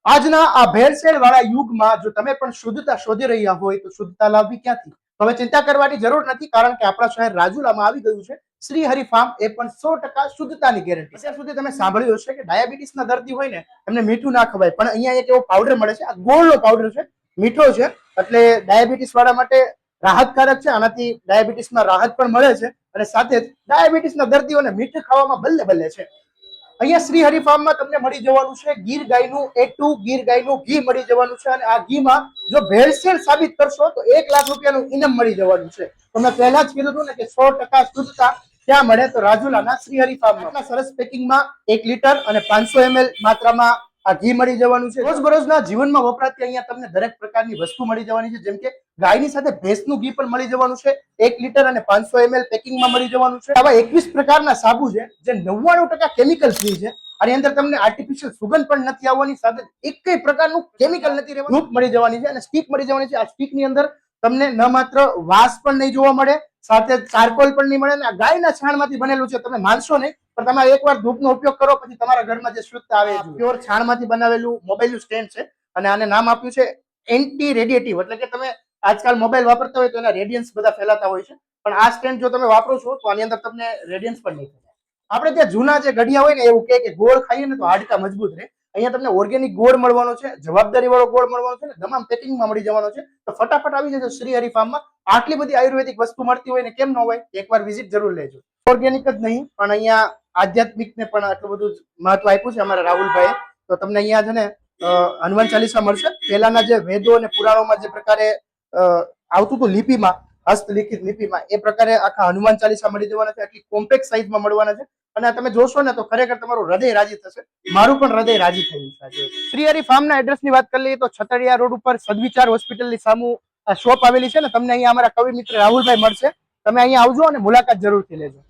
આજના આ ભેળસેળ વાળા યુગમાં જો તમે પણ શુદ્ધતા શોધી રહ્યા હોય તો શુદ્ધતા લાવવી ક્યાંથી? હવે ચિંતા કરવાની જરૂર નથી, કારણ કે આપણા શહેર રાજુલામાં આવી ગયું છે શ્રી હરિ ફાર્મ. એ પણ 100% શુદ્ધતાની ગેરંટી. અત્યાર સુધી તમે સાંભળ્યું હશે કે ડાયાબિટીસના દર્દી હોય ને એમને મીઠું ના ખવાય, પણ અહીંયા એક એવો પાવડર મળે છે. આ ગોળનો પાવડર છે, મીઠો છે, એટલે ડાયાબિટીસ વાળા માટે રાહતકારક છે. આનાથી ડાયાબિટીસમાં રાહત પણ મળે છે અને સાથે જ ડાયાબિટીસના દર્દીઓને મીઠું ખાવામાં બલ્લે બલ્લે છે. અહીંયા શ્રી હરિ ફાર્મમાં તમને મળી જવાનું છે ગીર ગાયનું A2 ગીર ગાયનું ઘી મળી જવાનું છે. અને આ ઘીમાં જો ભેળસેળ સાબિત કરશો તો 1 લાખ રૂપિયાનું ઇનામ મળી જવાનું છે. તો મેં પહેલા જ કીધું હતું ને કે 100% શુદ્ધતા ક્યાં મળે? તો રાજુલાના શ્રી હરિ ફાર્મમાં. આટલા સરસ પેકિંગમાં 1 લીટર અને 500 ml માત્રામાં આ ઘી મળી જવાનું છે. રોજબરોજના જીવનમાં વપરાતી અહીંયા તમને દરેક પ્રકારની વસ્તુ મળી જવાની છે, જેમ કે ગાયની સાથે ભેંસનું ઘી પણ મળી જવાનું છે. 1 લીટર અને 500 ml પેકિંગમાં મળી જવાનું છે. આવા 21 પ્રકારના સાબુ છે જે 99% કેમિકલ ફ્રી છે. આની અંદર તમને આર્ટિફિશિયલ સુગંધ પણ નથી આવવાની, સાથે એકેય પ્રકારનું કેમિકલ નથી રહેવાનું. ધૂપ મળી જવાની છે અને સ્ટીક મળી જવાની છે. આ સ્ટીક ની અંદર તમને ન માત્ર વાસ પણ નહીં જોવા મળે, સાથે ચારકોલ પણ નહીં મળે. અને આ ગાયના છાણમાંથી બનેલું છે. તમે માનશો નહીં, પણ તમે એકવાર ધૂપનો ઉપયોગ કરો પછી તમારા ઘરમાં જે શુદ્ધતા આવે છે. પ્યોર છાણમાંથી બનાવેલું મોબાઈલનું સ્ટેન્ડ છે અને આને નામ આપ્યું છે એન્ટી રેડિયેટિવ. એટલે કે તમે આજકાલ મોબાઈલ વાપરતા હોય તો એના રેડિયન્સ બધા ફેલાતા હોય છે, પણ આ સ્ટેન્ડ જો તમે વાપરો છો તો આની અંદર તમને રેડિયન્સ પણ નહીં થાય. આપણે ત્યાં જૂના જે ગઢિયા હોય ને એવું કે ગોળ ખાઈએ ને તો હાડકા મજબૂત રહે. અહીંયા તમને ઓર્ગેનિક ગોળ મળવાનો છે, જવાબદારી વાળો ગોળ મળવાનો છે ને તમામ પેકિંગમાં મળી જવાનો છે. તો ફટાફટ આવી જજો શ્રી હરિ ફાર્મમાં. આટલી બધી આયુર્વેદિક વસ્તુ મળતી હોય ને કેમ ન હોય? એકવાર વિઝિટ જરૂર લેજો. ઓર્ગેનિક જ નહીં પણ અહીંયા આધ્યાત્મિક ને પણ આટલું બધું મહત્વ આપ્યું છે અમારા રાહુલભાઈ. તો તમને અહીંયા છે ને હનુમાન ચાલીસા મળશે. પહેલાના જે વેદો અને પુરાણોમાં જે પ્રકારે આવતું હતું લિપિમાં, હસ્તલિખિત લિપિમાં, એ પ્રકારે આખા હનુમાન ચાલીસા મળી જવાના છે. આટલી કોમ્પેક્ટ સાઇઝમાં મળવાના છે અને તમે જોશો ને તો ખરેખર તમારું હૃદય રાજી થશે. મારું પણ હૃદય રાજી થયું છે. શ્રી હરિ ફાર્મના એડ્રેસની વાત કરી લઈએ તો છતડિયા રોડ ઉપર સદવિચાર હોસ્પિટલની સામુ આ શોપ આવેલી છે ને. તમને અહીંયા અમારા કવિ મિત્ર રાહુલભાઈ મળશે. તમે અહીંયા આવજો અને મુલાકાત જરૂરથી લેજો.